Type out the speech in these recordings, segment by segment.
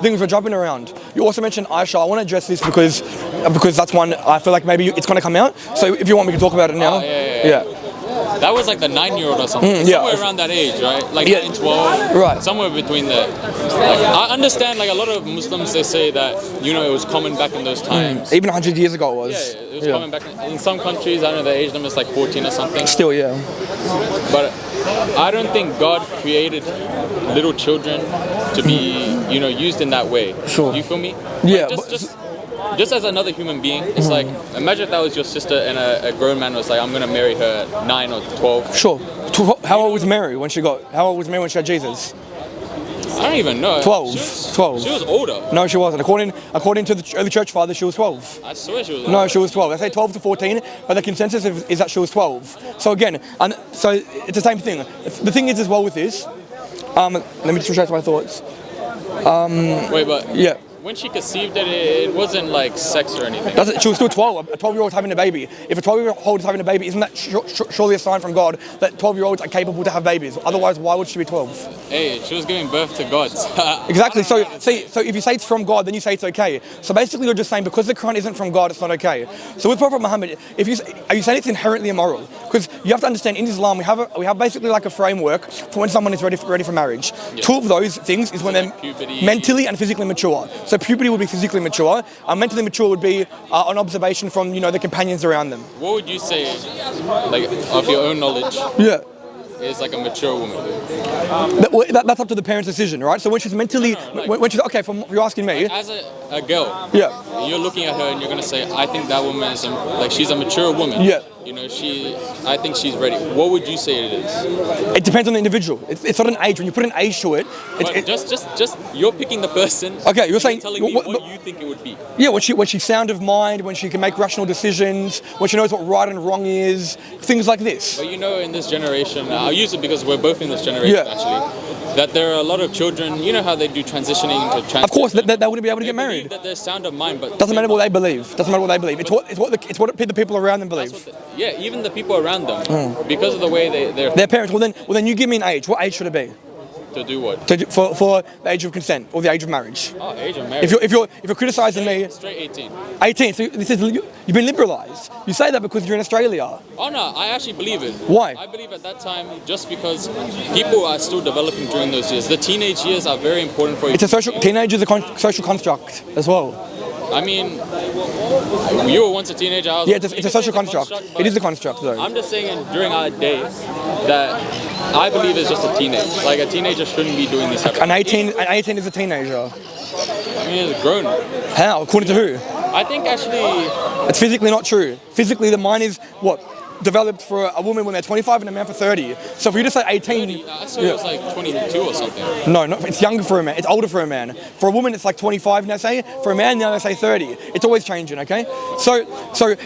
things we're jumping around. You also mentioned AISHA. I want to address this because that's one I feel like maybe it's going to come out. So if you want, we can talk about it now. Yeah. That was like the 9-year-old or something. Somewhere around that age, right? Like 9, 12. Right. Somewhere between there. Like, I understand, like a lot of Muslims, they say that, it was common back in those times. Even 100 years ago it was. Yeah, it was common back in some countries. I don't know, the age limit is like 14 or something. Still, yeah. But I don't think God created little children to be, used in that way. Sure. You feel me? Yeah. Like just as another human being, it's like, imagine if that was your sister and a grown man was like, I'm going to marry her at 9 or 12. Sure. How old was Mary when she had Jesus? I don't even know. 12. 12. She was older. No, she wasn't. According to the early church fathers, she was 12. I swear she was older. No, she was 12. I say 12 to 14, but the consensus is that she was 12. So again, so it's the same thing. The thing is as well with this, let me just retrace my thoughts. Wait, but... Yeah. When she conceived it, it wasn't like sex or anything. She was still 12. A 12-year-old's having a baby. If a 12-year-old is having a baby, isn't that surely a sign from God that 12-year-olds are capable to have babies? Otherwise, why would she be 12? Hey, she was giving birth to gods. Exactly. So if you say it's from God, then you say it's okay. So basically, you're just saying because the Quran isn't from God, it's not okay. So with Prophet Muhammad, are you saying it's inherently immoral? Because you have to understand, in Islam, we have basically like a framework for when someone is ready for marriage. Yeah. 2 of those things is when they're mentally and physically mature. So puberty would be physically mature. Mentally mature would be an observation from the companions around them. What would you say, like of your own knowledge? Yeah. Is like a mature woman. That's up to the parent's decision, right? So when she's mentally, when she's okay, from you're asking me. Like as a girl, yeah, you're looking at her and you're gonna say, I think that woman is she's a mature woman. Yeah. I think she's ready. What would you say it is? It depends on the individual. It's not an age. When you put an age to it, just you're picking the person. Okay, you're saying telling me what you think it would be. Yeah, when she's sound of mind, when she can make rational decisions, when she knows what right and wrong is, things like this. But in this generation, I'll use it because we're both in this generation actually, that there are a lot of children, how they do transitioning into transition. Of course, they wouldn't be able to get married. That they're sound of mind, but doesn't matter what they believe. Doesn't matter what they believe. It's what the people around them believe. Even the people around them, because of the way they're their parents. Well then you give me an age. What age should it be? To do what? For the age of consent or the age of marriage. Oh, age of marriage. If you're criticising me. Straight 18. 18. So this is you've been liberalised. You say that because you're in Australia. Oh no, I actually believe it. Why? I believe at that time just because people are still developing during those years. The teenage years are very important for you. Teenage is a social construct as well. I mean, you were once a teenager. It's a social construct. It is a construct, though. I'm just saying, during our days, that I believe it's just a teenage. Like a teenager shouldn't be doing this. An 18 is a teenager. I mean, it's grown. How? According to who? I think actually, it's physically not true. Physically, the mind is developed for a woman when they're 25 and a man for 30. So for you to say 18... 30, I saw it was like 22 or something. No, it's younger for a man. It's older for a man. For a woman, it's like 25 now, say. For a man, now they say 30. It's always changing, okay? So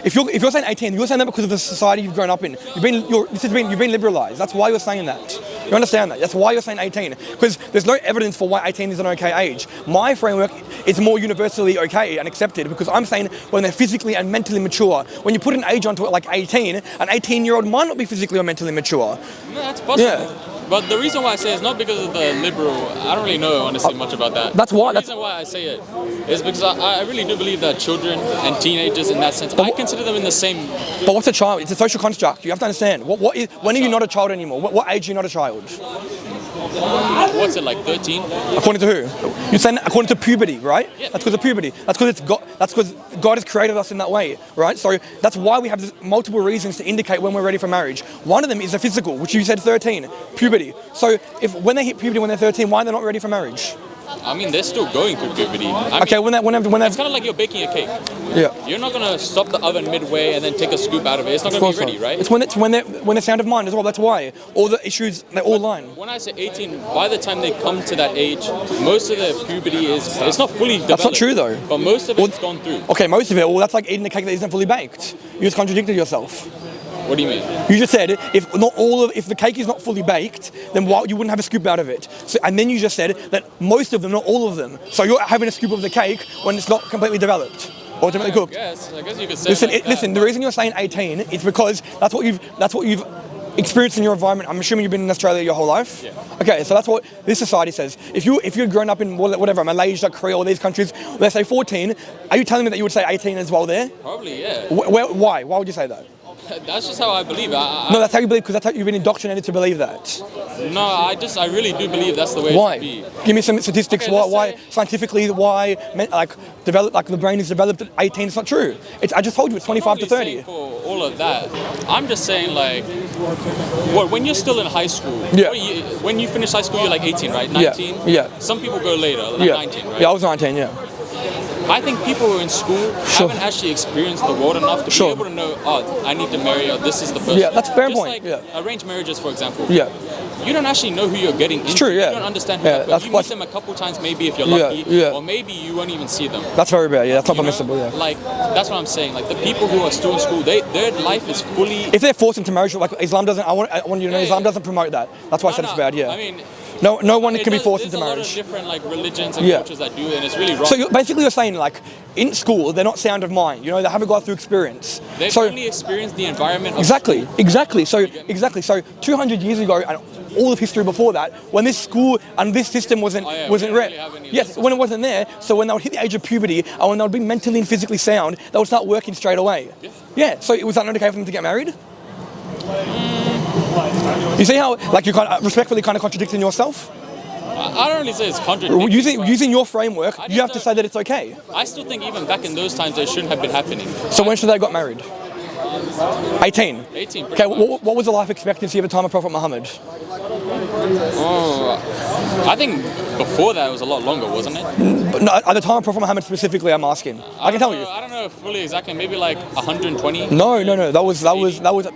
if you're saying 18, you're saying that because of the society you've grown up in. You've been liberalised. That's why you're saying that. You understand that? That's why you're saying 18. Because there's no evidence for why 18 is an okay age. My framework is more universally okay and accepted because I'm saying when they're physically and mentally mature. When you put an age onto it like 18, an 18-year-old might not be physically or mentally mature. No, that's possible. Yeah. But the reason why I say it's not because of the liberal, I don't really know honestly much about that. That's why. The reason why I say it is because I really do believe that children and teenagers in that sense, I consider them in the same... But what's a child? It's a social construct. You have to understand. When are you not a child anymore? What age are you not a child? What's it, like 13? According to who? You're saying according to puberty, right? Yeah. That's because of puberty. That's because God has created us in that way, right? So that's why we have multiple reasons to indicate when we're ready for marriage. One of them is the physical, which you said 13, puberty. So when they hit puberty when they're 13, why are they not ready for marriage? I mean, they're still going through puberty. Okay, when it's kind of like you're baking a cake. Yeah. You're not gonna stop the oven midway and then take a scoop out of it. It's not gonna be ready, right? It's when they're sound of mind as well. That's why all the issues they all line. When I say 18, by the time they come to that age, most of their puberty it's not fully developed. That's not true though. But most of it's gone through. Okay, most of it. Well, that's like eating a cake that isn't fully baked. You just contradicted yourself. What do you mean? You just said if the cake is not fully baked, then you wouldn't have a scoop out of it. So, and then you just said that most of them, not all of them. So you're having a scoop of the cake when it's not completely developed or ultimately cooked. I guess you could say. Listen, the reason you're saying 18 is because that's what you've experience in your environment. I'm assuming you've been in Australia your whole life? Yeah. Okay, so that's what this society says. If you'd grown up in whatever, Malaysia, Korea, all these countries, let's say 14, are you telling me that you would say 18 as well there? Probably, yeah. Why? Why would you say that? That's just how I believe. No, that's how you believe, because that's how you've been indoctrinated to believe that. No, I really do believe that's the way Why? it should be. Give me some statistics. Okay, Why scientifically? Why the brain is developed at 18? It's not true. I just told you it's 25 to 30. For all of that, I'm just saying like, when you're still in high school, Yeah. when you finish high school, you're like 18, right? 19. Yeah. Some people go later, like 19, right? Yeah, I was 19. Yeah. I think people who are in school haven't actually experienced the world enough to be able to know, oh, I need to marry, or this is the person. Yeah, that's a fair Just point. Like arranged marriages, for example. Yeah. You don't actually know who you're getting into. True, yeah. You don't understand who you meet them a couple times, maybe if you're lucky, or maybe you won't even see them. That's very bad. Yeah, that's not permissible. Yeah. Like, that's what I'm saying. Like, the people who are still in school, their life is fully. If they're forced into marriage, like Islam doesn't. I want you to know, Islam doesn't promote that. That's why I said it's bad. Yeah. I mean. No one can be forced into marriage. There's a lot of different like religions and cultures that do it, and it's really wrong. So you're saying like in school they're not sound of mind. You know, they haven't got through experience. They've only experienced the environment. Of Exactly. So 200 years ago and all of history before that, when this school and this system wasn't yes, when it wasn't there. So when they would hit the age of puberty and when they would be mentally and physically sound, they would start working straight away. Yeah. So was that not okay for them to get married? You see how, like, you're respectfully kind of contradicting yourself? I don't really say it's contradicting. Using your framework, you have to say that it's okay. I still think even back in those times, it shouldn't have been happening. So when should they got married? 18. 18. Okay, what was the life expectancy of the time of Prophet Muhammad? I think before that it was a lot longer, wasn't it? But no, at the time of Prophet Muhammad specifically, I'm asking. I can tell you. I don't know fully exactly. Maybe like 120. No. That was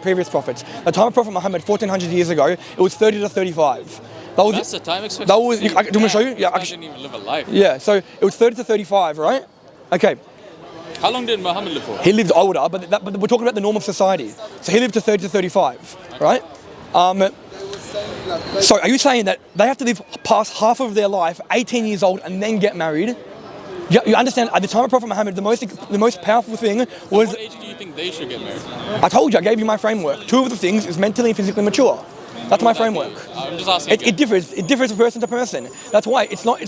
previous prophets. The time of Prophet Muhammad, 1400 years ago, it was 30 to 35. That's the time expectancy. Do you want me to show you? Yeah, I didn't even live a life. Yeah, so it was 30 to 35, right? Okay. How long did Muhammad live for? He lived older, but we're talking about the norm of society. So he lived to 30 to 35, right? So are you saying that they have to live past half of their life, 18 years old, and then get married? You understand, at the time of Prophet Muhammad, the most powerful thing was... What age do you think they should get married? I told you, I gave you my framework. Two of the things is mentally and physically mature. That's my framework. I'm just asking. It differs from person to person. That's why it's not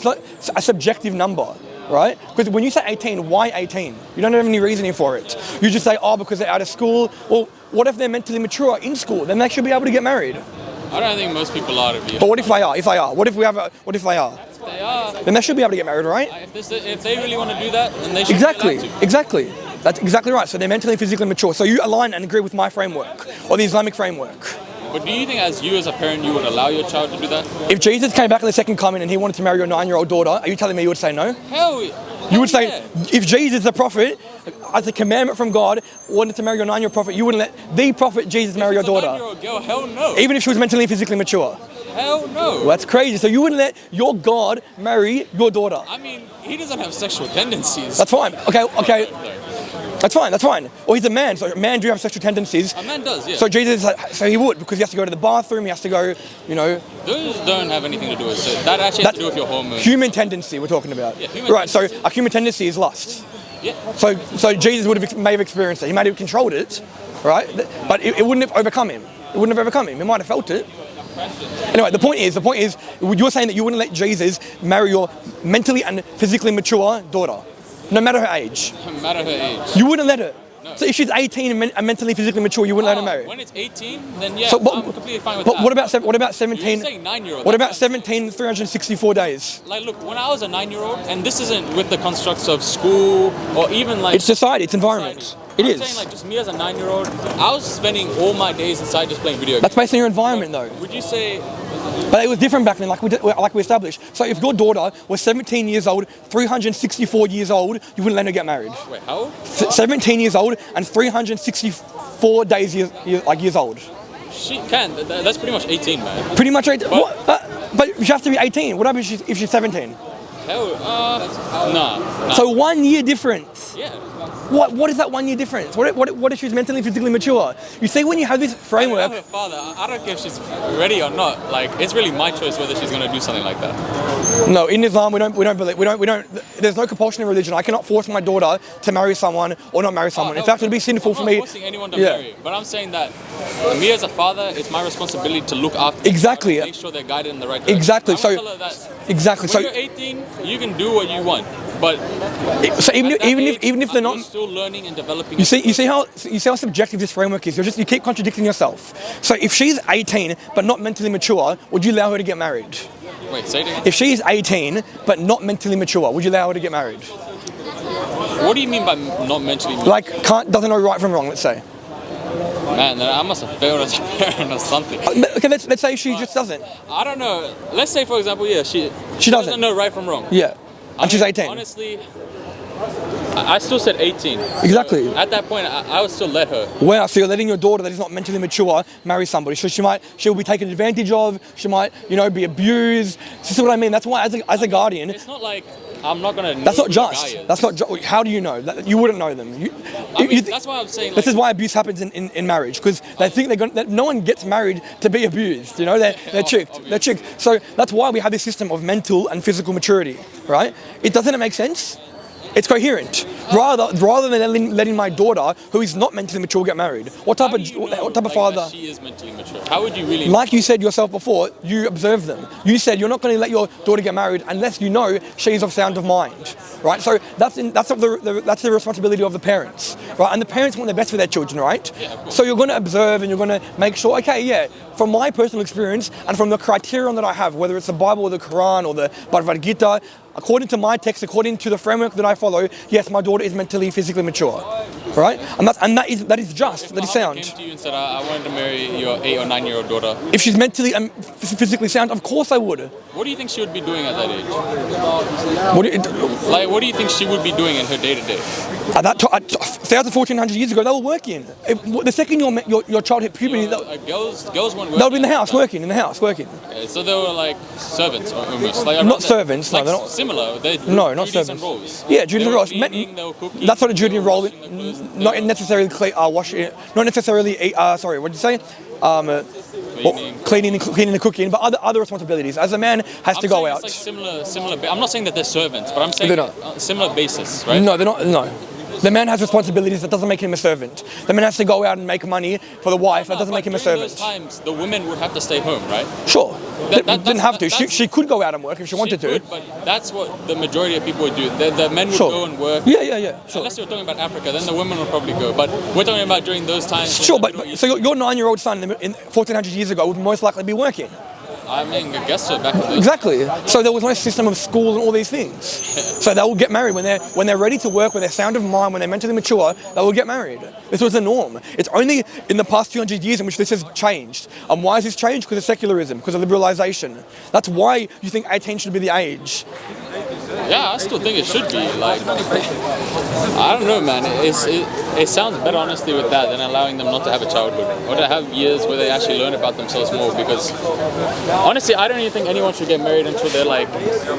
a subjective number, right? Because when you say 18, why 18? You don't have any reasoning for it. You just say, oh, because they're out of school. Well, what if they're mentally mature in school? Then they should be able to get married. I don't think most people are to be. But what if they are? If they are? What if they are? If they are. Then they should be able to get married, right? If they really want to do that, then they should Exactly. That's exactly right. So they're mentally and physically mature. So you align and agree with my framework, or the Islamic framework. But do you think as a parent, you would allow your child to do that? If Jesus came back in the second coming and he wanted to marry your 9-year-old daughter, are you telling me you would say no? You would say, if Jesus, the prophet, as a commandment from God, wanted to marry your 9-year-old prophet, you wouldn't let the prophet Jesus marry your daughter? 9-year-old girl, hell no. Even if she was mentally and physically mature? Hell no. Well, that's crazy. So you wouldn't let your God marry your daughter? I mean, he doesn't have sexual tendencies. That's fine. Okay. That's fine. Well, he's a man, so man do have sexual tendencies. A man does, yeah. So Jesus, so he would, because he has to go to the bathroom, he has to go, Those don't have anything to do with it. That actually has to do with your hormones. Human tendency we're talking about. Yeah, human tendency. So a human tendency is lust. Yeah. So Jesus may have experienced it. He might have controlled it, right? But it wouldn't have overcome him. He might have felt it. Anyway, the point is, you're saying that you wouldn't let Jesus marry your mentally and physically mature daughter. No matter her age. No matter her age. You wouldn't let her. No. So if she's 18 and mentally, physically mature, you wouldn't let her marry. When it's 18, then yeah, I'm completely fine with that. But what about 17? You're saying 9-year-old. What about 17, 364 days? Like, look, when I was a 9-year-old, and this isn't with the constructs of school or even like. It's society. It's environment. Society. I'm saying like just me as a 9-year-old, I was spending all my days inside just playing video games. That's based on your environment, though. Would you say? But it was different back then, like we established. So if your daughter was 17 years old, 364 years old, you wouldn't let her get married. Wait, how old? 17 years old and 364 years old. She can. That's pretty much 18, man. Pretty much 18. But she has to be 18. What happens if she's 17? Hell, nah. So 1 year difference. difference? Yeah. What is that 1 year difference? What if she's mentally and physically mature? You see, when you have this I framework, know her father. I don't care if she's ready or not. Like, it's really my choice whether she's gonna do something like that. no, in Islam we don't believe, there's no compulsion in religion. I cannot force my daughter to marry someone or not marry someone. In fact, it would be sinful for I'm me. not forcing anyone to marry, but I'm saying that me as a father, it's my responsibility to look after them, Exactly. make sure they're guided in the right direction. Exactly. I'm So gonna tell her that exactly. when So you're 18, you can do what you want, but even at that age, if they're not, you're still learning and developing. you see how subjective this framework is. You keep contradicting yourself. So if she's 18 but not mentally mature, would you allow her to get married? Wait, say it again. If she's 18 but not mentally mature, would you allow her to get married? What do you mean by not mentally mature? Like doesn't know right from wrong, let's say. Man, then I must have failed as a parent or something. Okay, let's say she just doesn't. I don't know. Let's say, for example, yeah, she doesn't know right from wrong. Yeah. And she's 18. Honestly, I still said 18. Exactly. So at that point, I would still let her. Well, so you're letting your daughter that is not mentally mature marry somebody. So she'll be taken advantage of. She might, be abused. This is what I mean. That's why, as a guardian, It's not like I'm not gonna. that's know not who the guy just. is. That's not. You do you know? You wouldn't know them. That's why I'm saying. This is why abuse happens in marriage, because they think that no one gets married to be abused. They're tricked. Obviously. They're tricked. So that's why we have this system of mental and physical maturity, right? Doesn't it make sense? It's coherent. Rather than letting my daughter, who is not mentally mature, get married. What type of father? She is mentally mature. How would you really? Like you said yourself before, you observe them. You said you're not going to let your daughter get married unless you know she's of sound of mind, right? So that's the responsibility of the parents, right? And the parents want the best for their children, right? Yeah, of course. So you're going to observe and you're going to make sure, okay, yeah, from my personal experience and from the criterion that I have, whether it's the Bible or the Quran or the Bhagavad Gita, according to my text, according to the framework that I follow, yes, my daughter is mentally, physically mature, right? And that is just, that is sound. If my husband came to you and said, I wanted to marry your 8 or 9-year-old daughter, If she's mentally and physically sound, of course I would. what do you think she would be doing at that age? What What do you think she would be doing in her day to day? At that time, 1,400 years ago, they were working. The second your child hit puberty, Girls weren't working. they would be in the house working, Okay, so they were like servants almost. Like Not servants, no, like they're not. similar. No, not duties servants. and roles. Yeah, duties They and were roles. cleaning, they were cooking, That's not a duty they and were role. washing the clothes, Not necessarily washing. Not necessarily. Sorry, what did you say? Cleaning and cooking, but other responsibilities. As a man has to go out. It's like similar. I'm not saying that they're servants, but I'm saying They're not. Similar basis, right? No, they're not. No. The man has responsibilities. That doesn't make him a servant. The man has to go out and make money for the wife. That doesn't make him a During servant. those times, the women would have to stay home, right? Sure. Didn't have to. that's- She could go out and work if she wanted She to. could, but that's what the majority of people would do. The men would Sure. go and work. Yeah. Sure. Unless you're talking about Africa, then the women would probably go. But we're talking about during those times. in Sure, the but Middle East. so your 9-year-old son in 1,400 years ago would most likely be working. I mean, I guess so. Back in those Exactly. So there was no system of school and all these things. So they will get married when they're ready to work, when they're sound of mind, when they're mentally mature. They will get married. This was the norm. It's only in the past 200 years in which this has changed. And why has this changed? Because of secularism, because of liberalisation. That's why you think 18 should be the age. Yeah, I still think it should be. Like, I don't know, man. It sounds better, honestly, with that than allowing them not to have a childhood or to have years where they actually learn about themselves more. Because honestly, I don't even think anyone should get married until they're like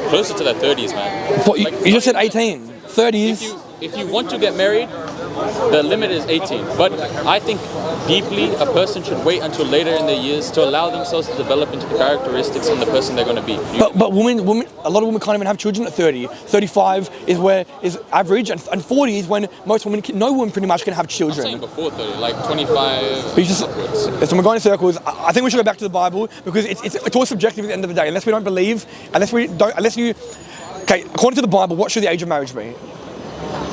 closer to their 30s, man. But Like, you just said 18. 30s. If you want to get married, the limit is 18. But I think deeply a person should wait until later in their years to allow themselves to develop into the characteristics and the person they're going to be. But women, a lot of women can't even have children at 30. 35 is average, and 40 is when most women, no woman pretty much can have I'm children. saying before 30, like 25. But so we're going in circles. I think we should go back to the Bible because it's all subjective at the end of the day. Unless we don't believe, okay, according to the Bible, what should the age of marriage be?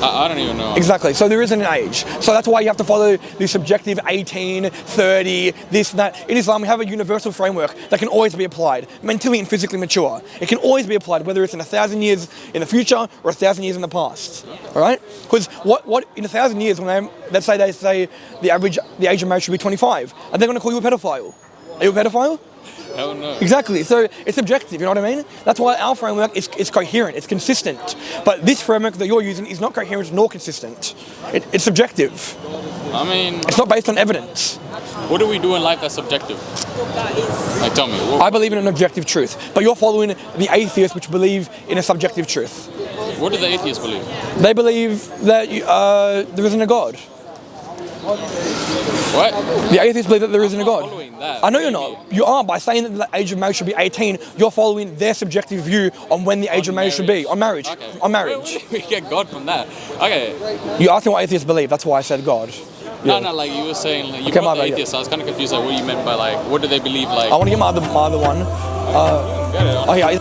I don't even know. Exactly. So there isn't an age. So that's why you have to follow the subjective 18, 30, this and that. In Islam, we have a universal framework that can always be applied, mentally and physically mature. It can always be applied, whether it's in 1,000 years in the future or 1,000 years in the past. All right? Because what in 1,000 years, when they say the age of marriage should be 25, and they're going to call you a pedophile. Are you a pedophile? Hell no. Exactly. So it's subjective, you know what I mean? That's why our framework is coherent, it's consistent. But this framework that you're using is not coherent nor consistent. It's subjective. I mean, It's not based on evidence. what do we do in life that's subjective? Like, tell me. I believe in an objective truth, but you're following the atheists which believe in a subjective truth. What do the atheists believe? They believe that there isn't a God. What? The atheists believe that there isn't a God. Following that. I know you're not. You are. By saying that the age of marriage should be 18, you're following their subjective view on when the age of marriage should be. On marriage. Okay. On marriage. Where do we get God from that? Okay. You asked me what atheists believe. That's why I said God. Yeah. No, like you were saying, like, you Okay, brought the my bad, atheists. I was kind of confused, like what you meant by like, what do they believe, like? I want to get my other one. Get it on. Oh yeah.